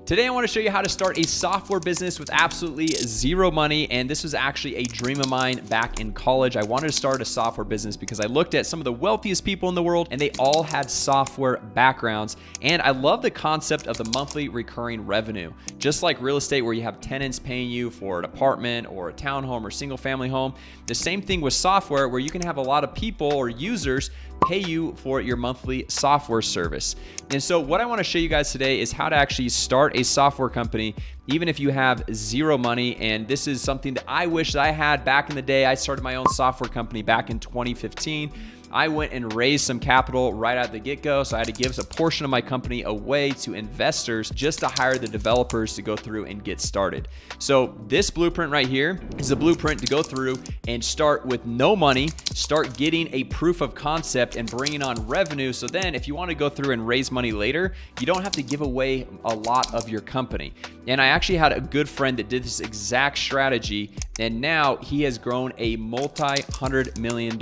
Today, I want to show you how to start a software business with absolutely zero money. And this was actually a dream of mine back in college. I wanted to start a software business because I looked at some of the wealthiest people in the world and they all had software backgrounds. And I love the concept of the monthly recurring revenue. Just like real estate where you have tenants paying you for an apartment or a townhome or single family home, the same thing with software where you can have a lot of people or users pay you for your monthly software service. And so what I want to show you guys today is how to actually start a software company even if you have zero money. And this is something that I wish that I had back in the day. I started my own software company back in 2015. I went and raised some capital right out the get-go, so I had to give a portion of my company away to investors just to hire the developers to go through and get started. So this blueprint right here is a blueprint to go through and start with no money, start getting a proof of concept and bringing on revenue. So then if you want to go through and raise money later, you don't have to give away a lot of your company. And I actually had a good friend that did this exact strategy, and now he has grown a multi-$100 million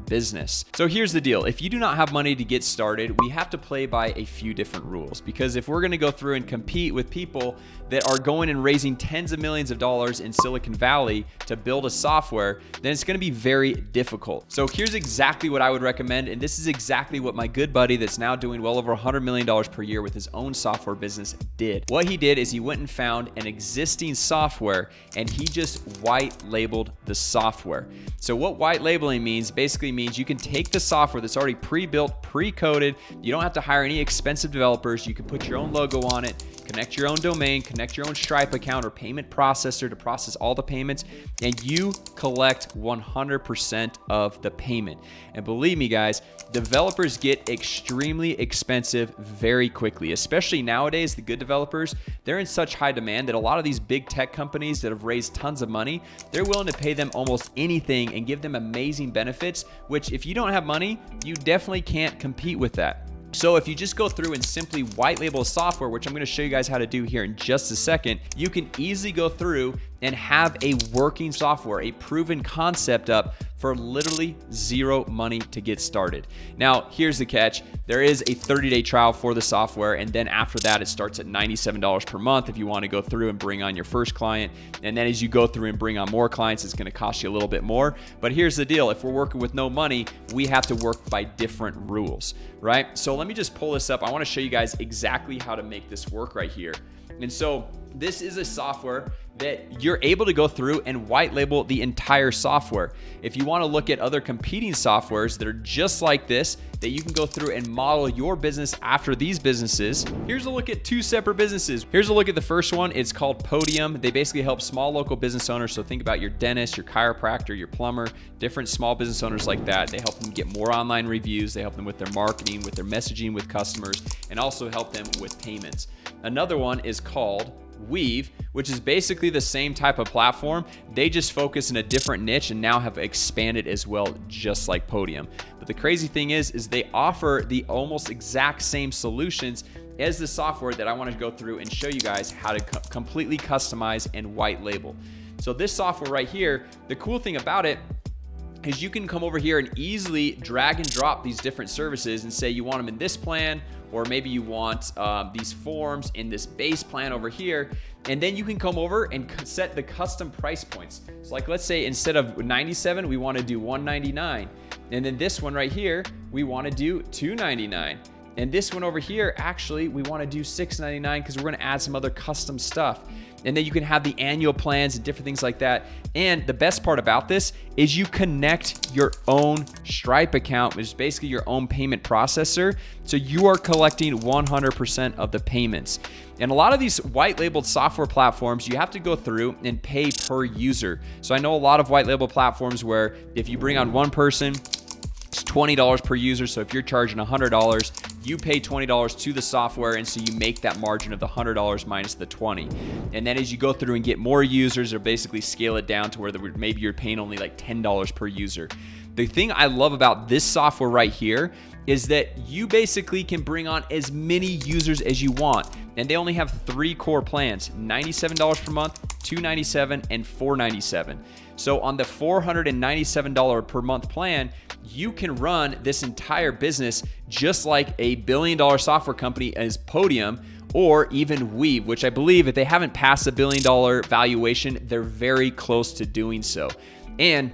business. So here's the deal. If you do not have money to get started, we have to play by a few different rules, because if we're going to go through and compete with people that are going and raising tens of millions of dollars in Silicon Valley to build a software, then it's going to be very difficult. So here's exactly what I would recommend. And this is exactly what my good buddy that's now doing well over $100 million per year with his own software business did. What he did is he went and found an existing software and he just white labeled the software. So what white labeling means, basically means you can take the software that's already pre-built, pre-coded. You don't have to hire any expensive developers. You can put your own logo on it, connect your own domain, connect your own Stripe account or payment processor to process all the payments, and you collect 100% of the payment. And believe me, guys, developers get extremely expensive very quickly, especially nowadays. The good developers, they're in such high demand that a lot of these big tech companies that have raised tons of money, they're willing to pay them almost anything and give them amazing benefits, which if you don't have money, you definitely can't compete with that. So if you just go through and simply white label software, which I'm going to show you guys how to do here in just a second, you can easily go through and have a working software, a proven concept up for literally zero money to get started. Now, here's the catch. There is a 30-day trial for the software, and then after that, it starts at $97 per month if you want to go through and bring on your first client. And then as you go through and bring on more clients, it's going to cost you a little bit more. But here's the deal. If we're working with no money, we have to work by different rules, right? So let me just pull this up. I want to show you guys exactly how to make this work right here. And so this is a software that you're able to go through and white label the entire software. If you want to look at other competing softwares that are just like this, that you can go through and model your business after these businesses. Here's a look at two separate businesses. Here's a look at the first one. It's called Podium. They basically help small local business owners. So think about your dentist, your chiropractor, your plumber, different small business owners like that. They help them get more online reviews. They help them with their marketing, with their messaging with customers, and also help them with payments. Another one is called Weave, which is basically the same type of platform. They just focus in a different niche and now have expanded as well, just like Podium. But the crazy thing is they offer the almost exact same solutions as the software that I want to go through and show you guys how to completely customize and white label. So this software right here, the cool thing about it is you can come over here and easily drag and drop these different services and say you want them in this plan, or maybe you want these forms in this base plan over here. And then you can come over and set the custom price points. So like, let's say instead of 97, we want to do 199. And then this one right here, we want to do 299. And this one over here, actually, we want to do $6.99 because we're going to add some other custom stuff. And then you can have the annual plans and different things like that. And the best part about this is you connect your own Stripe account, which is basically your own payment processor. So you are collecting 100% of the payments. And a lot of these white labeled software platforms, you have to go through and pay per user. So I know a lot of white label platforms where if you bring on one person, it's $20 per user. So if you're charging $100, you pay $20 to the software, and so you make that margin of the $100 minus the 20. And then as you go through and get more users, or basically scale it down to where maybe you're paying only like $10 per user. The thing I love about this software right here is that you basically can bring on as many users as you want. And they only have 3 core plans, $97 per month, $297, and $497. So on the $497 per month plan, you can run this entire business just like a $1 billion software company as Podium, or even Weave, which I believe if they haven't passed $1 billion valuation, they're very close to doing so. And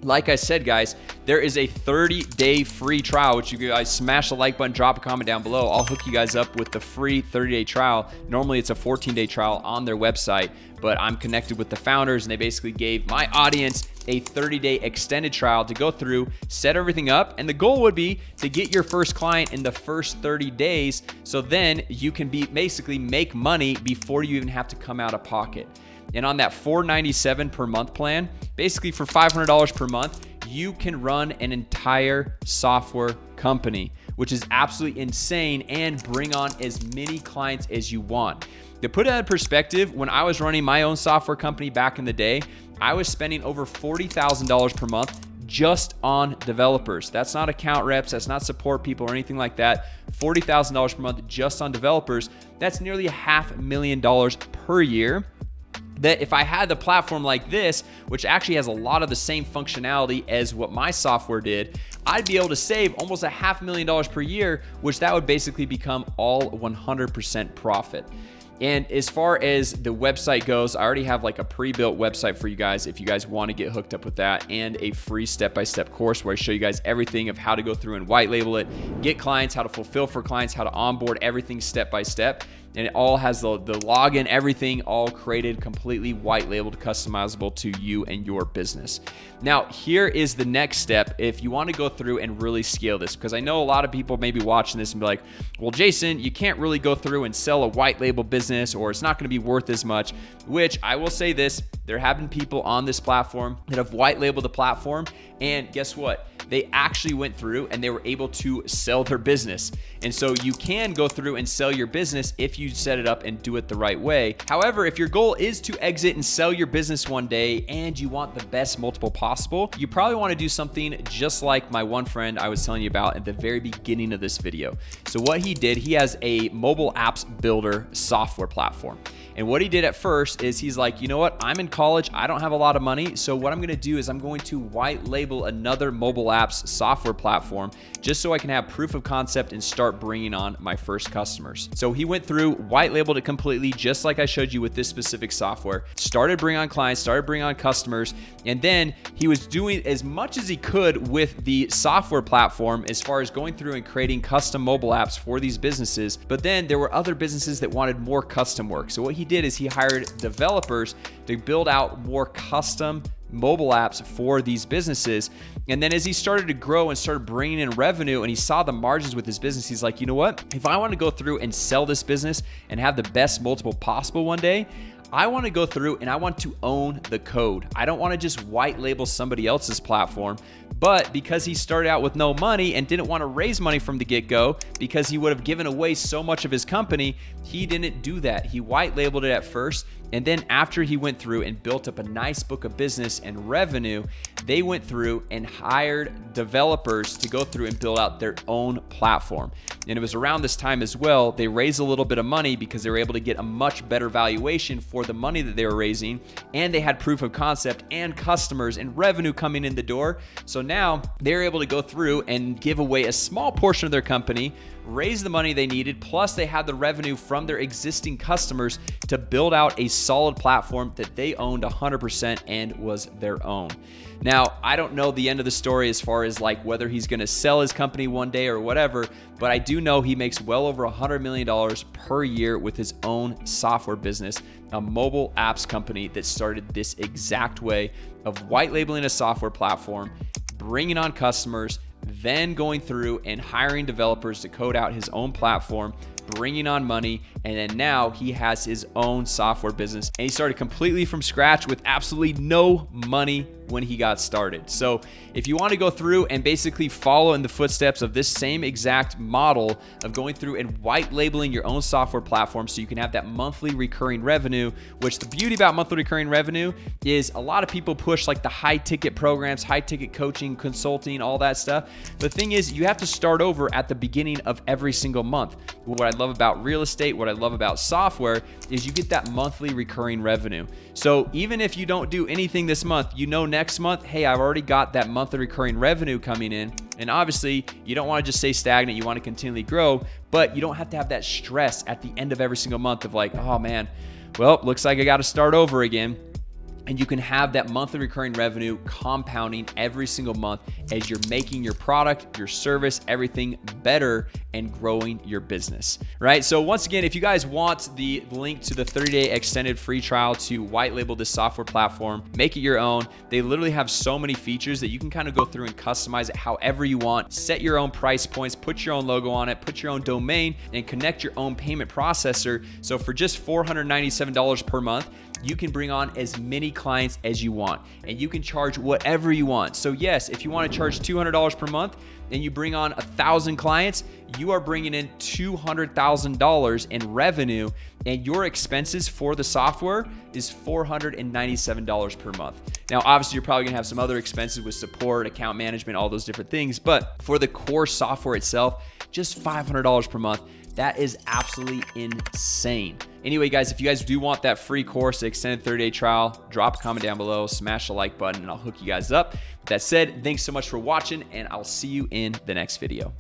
like I said, guys, there is a 30-day free trial, which you guys smash the like button, drop a comment down below. I'll hook you guys up with the free 30-day trial. Normally it's a 14-day trial on their website, but I'm connected with the founders and they basically gave my audience a 30-day extended trial to go through, set everything up. And the goal would be to get your first client in the first 30 days. So then you can basically make money before you even have to come out of pocket. And on that $497 per month plan, basically for $500 per month, you can run an entire software company, which is absolutely insane, and bring on as many clients as you want. To put it in perspective, when I was running my own software company back in the day, I was spending over $40,000 per month just on developers. That's not account reps, that's not support people or anything like that. $40,000 per month just on developers. That's nearly $500,000 per year. That if I had the platform like this, which actually has a lot of the same functionality as what my software did, I'd be able to save almost $500,000 per year, which that would basically become all 100% profit. And as far as the website goes, I already have like a pre-built website for you guys if you guys want to get hooked up with that, and a free step-by-step course where I show you guys everything of how to go through and white label it, get clients, how to fulfill for clients, how to onboard everything step by step. And it all has the login, everything all created, completely white labeled, customizable to you and your business. Now, here is the next step if you want to go through and really scale this, because I know a lot of people may be watching this and be like, well, Jason, you can't really go through and sell a white label business, or it's not going to be worth as much, which I will say this, there have been people on this platform that have white labeled the platform, and guess what? They actually went through and they were able to sell their business. And so you can go through and sell your business if you set it up and do it the right way. However, if your goal is to exit and sell your business one day and you want the best multiple possible, you probably want to do something just like my one friend I was telling you about at the very beginning of this video. So what he did, he has a mobile apps builder software platform. And what he did at first is he's like, you know what? I'm in college. I don't have a lot of money. So what I'm going to do is I'm going to white label another mobile apps software platform just so I can have proof of concept and start bringing on my first customers. So he went through, white labeled it completely, just like I showed you with this specific software, started bringing on clients, started bringing on customers. And then he was doing as much as he could with the software platform as far as going through and creating custom mobile apps for these businesses. But then there were other businesses that wanted more custom work. So what he did is he hired developers to build out more custom mobile apps for these businesses. And then as he started to grow and started bringing in revenue and he saw the margins with his business, he's like, you know what? If I want to go through and sell this business and have the best multiple possible one day, I want to go through and I want to own the code. I don't want to just white label somebody else's platform. But because he started out with no money and didn't want to raise money from the get-go because he would have given away so much of his company, he didn't do that. He white labeled it at first. And then after he went through and built up a nice book of business and revenue, they went through and hired developers to go through and build out their own platform. And it was around this time as well, they raised a little bit of money because they were able to get a much better valuation for the money that they were raising. And they had proof of concept and customers and revenue coming in the door. So now they're able to go through and give away a small portion of their company, raise the money they needed, plus they had the revenue from their existing customers to build out a solid platform that they owned 100% and was their own. Now, I don't know the end of the story as far as like whether he's going to sell his company one day or whatever, but I do know he makes well over $100 million per year with his own software business, a mobile apps company that started this exact way of white labeling a software platform, bringing on customers, then going through and hiring developers to code out his own platform, bringing on money, and then now he has his own software business. And he started completely from scratch with absolutely no money when he got started. So if you want to go through and basically follow in the footsteps of this same exact model of going through and white labeling your own software platform so you can have that monthly recurring revenue, which the beauty about monthly recurring revenue is a lot of people push like the high ticket programs, high ticket coaching, consulting, all that stuff. The thing is, you have to start over at the beginning of every single month. What I love about real estate, what I love about software is you get that monthly recurring revenue. So even if you don't do anything this month, you know next month, hey, I've already got that monthly recurring revenue coming in. And obviously, you don't want to just stay stagnant. You want to continually grow, but you don't have to have that stress at the end of every single month of like, oh man, well, looks like I got to start over again. And you can have that monthly recurring revenue compounding every single month as you're making your product, your service, everything better and growing your business, right? So once again, if you guys want the link to the 30-day extended free trial to white label this software platform, make it your own. They literally have so many features that you can kind of go through and customize it however you want, set your own price points, put your own logo on it, put your own domain, and connect your own payment processor. So for just $497 per month, you can bring on as many clients as you want, and you can charge whatever you want. So yes, if you want to charge $200 per month and you bring on 1,000 clients, you are bringing in $200,000 in revenue, and your expenses for the software is $497 per month. Now, obviously, you're probably gonna have some other expenses with support, account management, all those different things, but for the core software itself, just $500 per month. That is absolutely insane. Anyway, guys, if you guys do want that free course, the extended 30-day trial, drop a comment down below, smash the like button, and I'll hook you guys up. With that said, thanks so much for watching, and I'll see you in the next video.